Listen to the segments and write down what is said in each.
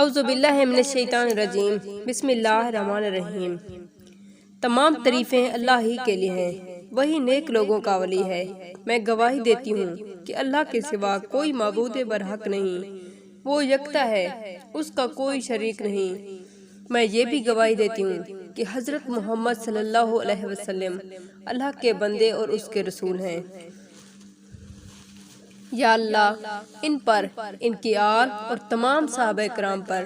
اعوذ باللہ من الشیطان الرجیم، بسم اللہ الرحمن الرحیم۔ تمام تعریفیں اللہ ہی کے لیے ہیں، وہی نیک لوگوں کا ولی ہے۔ میں گواہی دیتی ہوں کہ اللہ کے سوا کوئی معبود برحق نہیں، وہ یکتا ہے، اس کا کوئی شریک نہیں۔ میں یہ بھی گواہی دیتی ہوں کہ حضرت محمد صلی اللہ علیہ وسلم اللہ کے بندے اور اس کے رسول ہیں۔ یا اللہ ان پر، ان کی آل اور تمام صحابہ کرام پر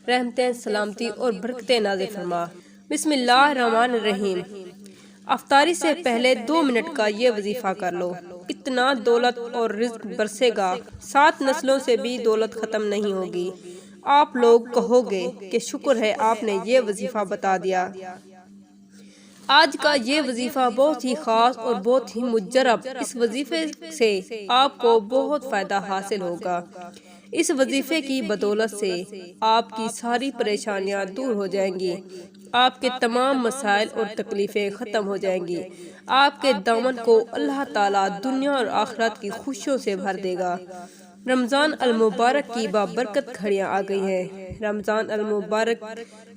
رحمتیں، سلامتی اور برکتیں نازل فرما۔ بسم اللہ الرحمن الرحیم۔ افطاری سے پہلے 2 منٹ کا یہ وظیفہ کر لو، اتنا دولت اور رزق برسے گا، 7 نسلوں سے بھی دولت ختم نہیں ہوگی۔ آپ لوگ کہو گے کہ شکر ہے آپ نے یہ وظیفہ بتا دیا۔ آج کا یہ وظیفہ بہت ہی خاص اور بہت ہی مجرب، اس وظیفے سے آپ کو بہت فائدہ حاصل ہوگا۔ اس وظیفے کی بدولت سے آپ کی ساری پریشانیاں دور ہو جائیں گی، آپ کے تمام مسائل اور تکلیفیں ختم ہو جائیں گی، آپ کے دامن کو اللہ تعالیٰ دنیا اور آخرت کی خوشیوں سے بھر دے گا۔ رمضان المبارک کی بابرکت گھڑیاں آ گئی ہیں۔ رمضان المبارک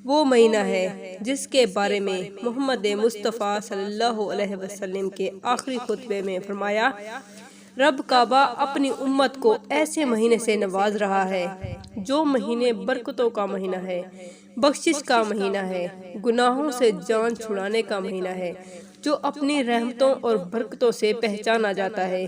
وہ مہینہ ہے جس کے بارے میں محمد مصطفیٰ صلی اللہ علیہ وسلم کے آخری خطبے میں فرمایا، رب کعبہ اپنی امت کو ایسے مہینے سے نواز رہا ہے جو مہینے برکتوں کا مہینہ ہے، بخشش کا مہینہ ہے، گناہوں سے جان چھڑانے کا مہینہ ہے، جو اپنی رحمتوں اور برکتوں سے پہچانا جاتا ہے۔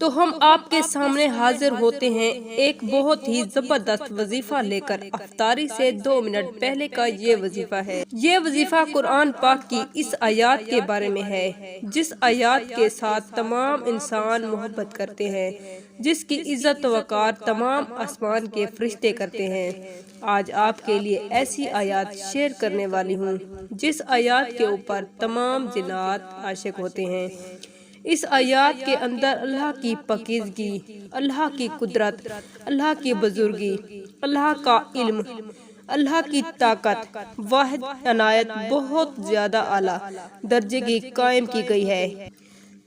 تو ہم آپ کے سامنے حاضر ہوتے ہیں ایک بہت ہی زبردست وظیفہ لے کر۔ افطاری سے 2 منٹ پہلے کا یہ وظیفہ ہے۔ یہ وظیفہ قرآن پاک کی اس آیات کے بارے میں ہے جس آیات کے ساتھ تمام انسان محبت کرتے ہیں، جس کی عزت و وقار تمام آسمان کے فرشتے کرتے ہیں۔ آج آپ کے لیے ایسی آیات شیئر کرنے والی ہوں جس آیات کے اوپر تمام جنات عاشق ہوتے ہیں۔ اس آیات کے اندر اللہ کی پاکیزگی، اللہ کی قدرت، اللہ کی بزرگی، اللہ کا علم، اللہ کی طاقت، واحد عنایت بہت زیادہ اعلیٰ درجے کی قائم کی گئی ہے۔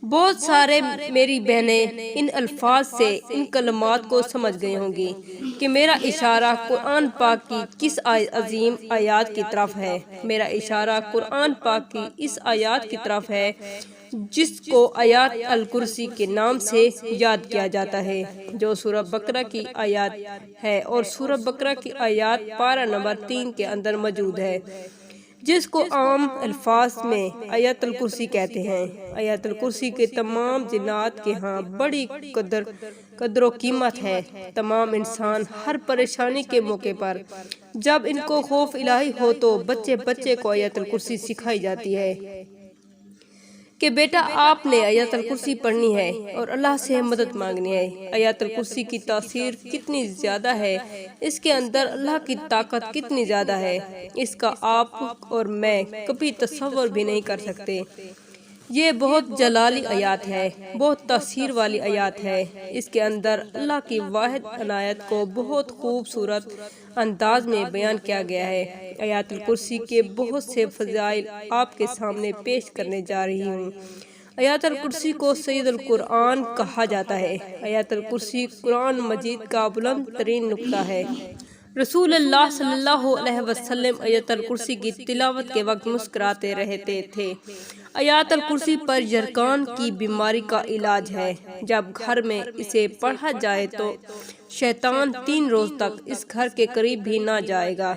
بہت سارے میری بہنیں ان الفاظ سے، ان کلمات کو سمجھ گئی ہوں گی کہ میرا اشارہ قرآن پاک کی کس عظیم آیات کی طرف ہے۔ میرا اشارہ قرآن پاک کی اس آیات کی طرف ہے جس کو آیات الکرسی کے نام سے یاد کیا جاتا ہے، جو سورہ بقرہ کی آیات ہے اور سورہ بقرہ کی آیات پارہ نمبر 3 کے اندر موجود ہے، جس کو عام الفاظ میں آیت الکرسی کہتے ہیں۔ آیت الکرسی کے تمام جنات کے ہاں بڑی قدر و قیمت ہے۔ تمام انسان ہر پریشانی کے موقع پر جب ان کو خوف الہی ہو تو بچے بچے کو آیت الکرسی سکھائی جاتی ہے کہ بیٹا آپ نے آیت الکرسی پڑھنی ہے اور اللہ سے مدد مانگنی ہے۔ آیت الکرسی کی تاثیر کتنی زیادہ ہے، اس کے اندر اللہ کی طاقت کتنی زیادہ ہے، اس کا آپ اور میں کبھی تصور بھی نہیں کر سکتے۔ یہ بہت جلالی آیات ہے، بہت تاثیر والی آیات ہے۔ اس کے اندر اللہ کی واحد عنایت کو بہت خوبصورت انداز میں بیان کیا گیا ہے۔ آیت الکرسی کے بہت سے فضائل آپ کے سامنے پیش کرنے جا رہی ہوں۔ آیت الکرسی کو سید القرآن کہا جاتا ہے۔ آیت الکرسی قرآن مجید کا بلند ترین نقطہ ہے۔ رسول اللہ صلی اللہ علیہ وسلم آیت الکرسی کی تلاوت کے وقت مسکراتے رہتے تھے۔ آیت الکرسی پر یرقان کی بیماری کا علاج ہے۔ جب گھر میں اسے پڑھا جائے تو شیطان 3 روز تک اس گھر کے قریب بھی نہ جائے گا۔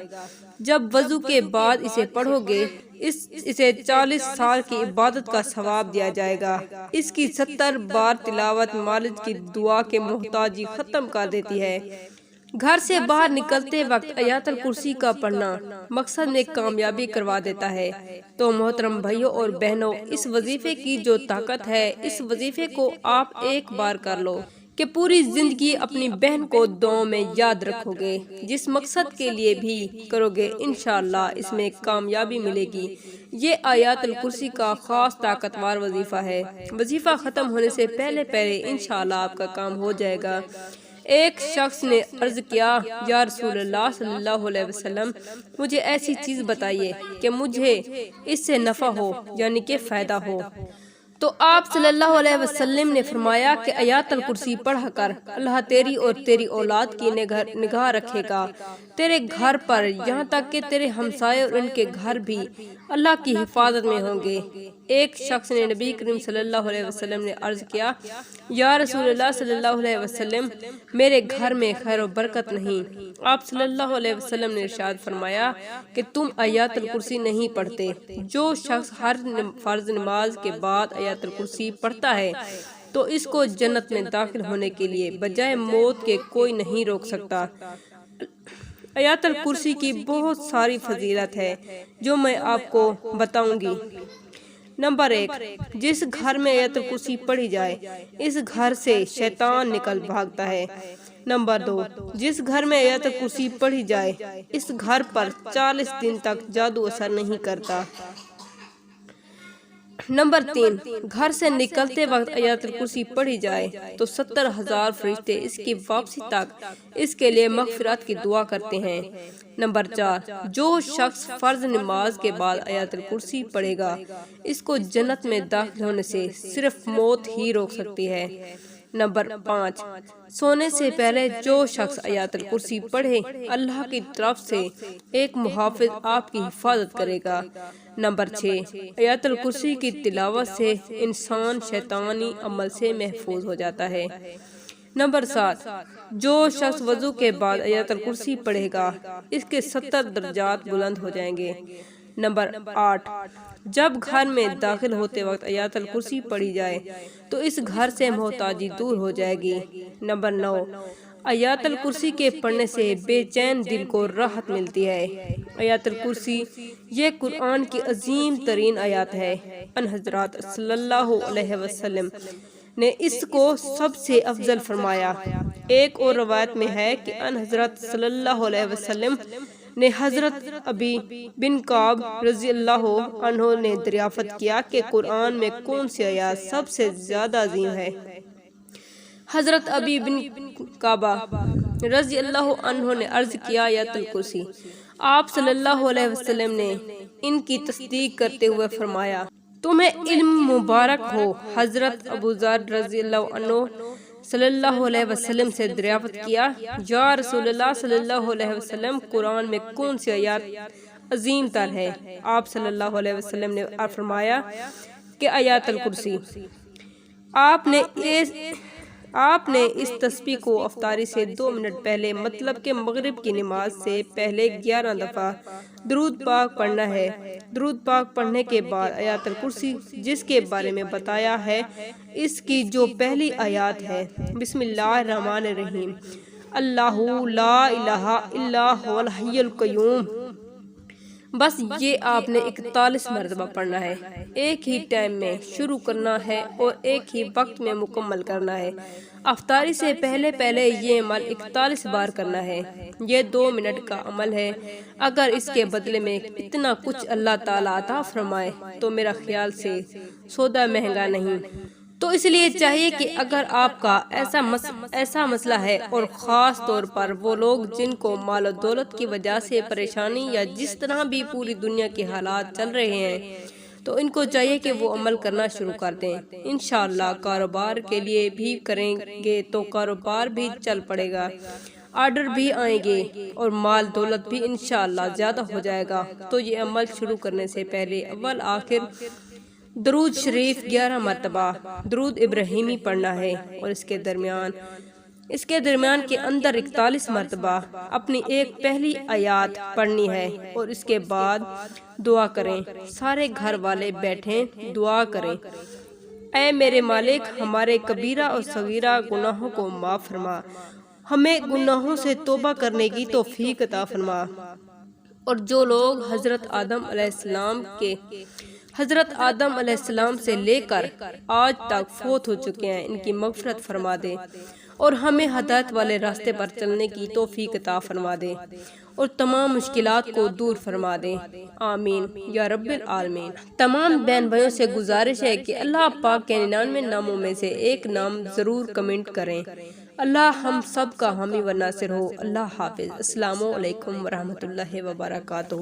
جب وضو کے بعد اسے پڑھو گے، اسے 40 سال کی عبادت کا ثواب دیا جائے گا۔ اس کی 70 بار تلاوت مالج کی دعا کے محتاجی ختم کر دیتی ہے۔ گھر سے باہر نکلتے وقت آیت الکرسی کا پڑھنا مقصد میں کامیابی کروا دیتا ہے۔ تو محترم بھائیوں اور بہنوں، اس وظیفے کی جو طاقت ہے، اس وظیفے کو آپ ایک بار کر لو کہ پوری زندگی اپنی بہن کو دعاؤں میں یاد رکھو گے۔ جس مقصد کے لیے بھی کرو گے انشاءاللہ اس میں کامیابی ملے گی۔ یہ آیت الکرسی کا خاص طاقتور وظیفہ ہے۔ وظیفہ ختم ہونے سے پہلے انشاءاللہ آپ کا کام ہو جائے گا۔ ایک شخص نے عرض کیا، یا رسول اللہ صلی اللہ علیہ وسلم، مجھے ایسی چیز بتائیے کہ مجھے اس سے نفع ہو، یعنی کہ فائدہ ہو۔ تو آپ صلی اللہ علیہ وسلم نے فرمایا کہ آیات الکرسی پڑھ کر اللہ تیری اور تیری اولاد کی نگاہ رکھے گا، تیرے گھر پر، یہاں تک کہ تیرے ہمسائے اور ان کے گھر بھی اللہ کی حفاظت میں ہوں گے۔ ایک شخص نے نبی کریم صلی اللہ علیہ وسلم نے عرض کیا، یا رسول اللہ صلی اللہ علیہ وسلم، میرے گھر میں خیر و برکت نہیں۔ آپ صلی اللہ علیہ وسلم نے ارشاد فرمایا کہ تم آیات الکرسی نہیں پڑھتے۔ جو شخص ہر فرض نماز کے بعد آیات الکرسی پڑھتا ہے تو اس کو جنت میں داخل ہونے کے لیے بجائے موت کے کوئی نہیں روک سکتا۔ آیات الکرسی کی بہت ساری فضیلت ہے جو میں آپ کو بتاؤں گی۔ نمبر 1، جس گھر میں آیت الکرسی پڑھی جائے اس گھر سے شیطان نکل بھاگتا ہے۔ نمبر 2، جس گھر میں آیت الکرسی پڑھی جائے اس گھر پر 40 دن تک جادو اثر نہیں کرتا۔ نمبر 3، گھر سے نکلتے وقت آیات الکرسی پڑھی جائے تو 70,000 فرشتے اس کی واپسی تک اس کے لیے مغفرت کی دعا کرتے ہیں۔ نمبر 4، جو شخص فرض نماز کے بعد آیات الکرسی پڑھے گا اس کو جنت میں داخل ہونے سے صرف موت ہی روک سکتی ہے۔ نمبر 5، سونے سے پہلے جو شخص آیات الکرسی پڑھے اللہ کی طرف سے ایک محافظ آپ کی حفاظت کرے گا۔ نمبر 6، آیات الکرسی کی تلاوت سے انسان شیطانی عمل سے محفوظ ہو جاتا ہے۔ نمبر 7، جو شخص وضو کے بعد آیات الکرسی پڑھے گا اس کے 70 درجات بلند ہو جائیں گے۔ نمبر 8، جب گھر میں داخل ہوتے وقت آیات الکرسی پڑھی جائے تو اس گھر سے محتاجی دور ہو جائے گی۔ نمبر 9، آیات الکرسی کے پڑھنے سے بے چین دل کو راحت ملتی ہے۔ آیات الکرسی یہ قرآن کی عظیم ترین آیات ہے۔ ان حضرات صلی اللہ علیہ وسلم نے اس کو سب سے افضل فرمایا۔ ایک اور روایت میں ہے کہ ان حضرت صلی اللہ علیہ وسلم نے حضرت ابی بن کعب رضی اللہ عنہ نے دریافت کیا کہ قرآن میں کون سی آیات سب سے زیادہ عظیم ہے۔ حضرت ابی بن کعب رضی اللہ عنہ نے عرض کیا، آیات الکرسی۔ آپ صلی اللہ علیہ وسلم نے ان کی تصدیق کرتے ہوئے فرمایا، تمہیں علم مبارک ہو۔ حضرت ابو ذر رضی اللہ عنہ صلی اللہ علیہ وسلم سے دریافت کیا، یا رسول اللہ صلی اللہ علیہ وسلم، قرآن میں کون سی آیات عظیم تر ہے؟ آپ صلی اللہ علیہ وسلم نے فرمایا کہ آیات الکرسی۔ آپ نے اس تسبیح کو افطاری سے 2 منٹ پہلے مطلب کہ مغرب کی نماز سے پہلے 11 دفعہ درود پاک پڑھنا ہے۔ درود پاک پڑھنے کے بعد آیات الکرسی جس کے بارے میں بتایا ہے اس کی جو پہلی آیات ہے، بسم اللہ الرحمن الرحیم، اللہ لا الہ الا هو الحی القیوم، بس یہ آپ نے 41 مرتبہ پڑھنا ہے۔ ایک ہی ٹائم میں شروع کرنا ہے اور ایک ہی وقت میں مکمل کرنا ہے۔ افطاری سے پہلے یہ عمل 41 بار کرنا ہے۔ یہ 2 منٹ کا عمل ہے۔ اگر اس کے بدلے میں اتنا کچھ اللہ تعالیٰ عطا فرمائے تو میرا خیال سے سودا مہنگا نہیں۔ تو اس لیے چاہیے کہ اگر آپ کا ایسا مسئلہ ہے، اور خاص طور پر وہ لوگ جن کو مال و دولت کی وجہ سے پریشانی یا جس طرح بھی پوری دنیا کے حالات چل رہے ہیں، تو ان کو چاہیے کہ وہ عمل کرنا شروع کر دیں۔ انشاءاللہ کاروبار کے لیے بھی کریں گے تو کاروبار بھی چل پڑے گا، آرڈر بھی آئیں گے اور مال دولت بھی انشاءاللہ زیادہ ہو جائے گا۔ تو یہ عمل شروع کرنے سے پہلے اول آخر درود شریف 11 مرتبہ درود ابراہیمی پڑھنا ہے، اور اس کے درمیان کے اندر 41 مرتبہ اپنی ایک پہلی آیات پڑھنی ہے، اور اس کے بعد دعا کریں۔ سارے گھر والے بیٹھیں، دعا کریں، اے میرے مالک، ہمارے کبیرہ اور صغیرہ گناہوں کو معاف فرما، ہمیں گناہوں سے توبہ کرنے کی توفیق عطا فرما، اور جو لوگ حضرت آدم علیہ السلام سے لے کر آج تک فوت ہو چکے ہیں ان کی مغفرت فرما دے، اور ہمیں ہدایت والے راستے پر چلنے کی توفیق عطا فرما دے، اور تمام مشکلات کو دور فرما دے، آمین یا رب العالمین۔ تمام بہن بھائیوں سے گزارش ہے کہ اللہ پاک کے 99 ناموں میں سے ایک نام ضرور کمنٹ کریں۔ اللہ ہم سب کا حامی و ناصر ہو۔ اللہ حافظ۔ السلام علیکم ورحمۃ اللہ وبرکاتہ۔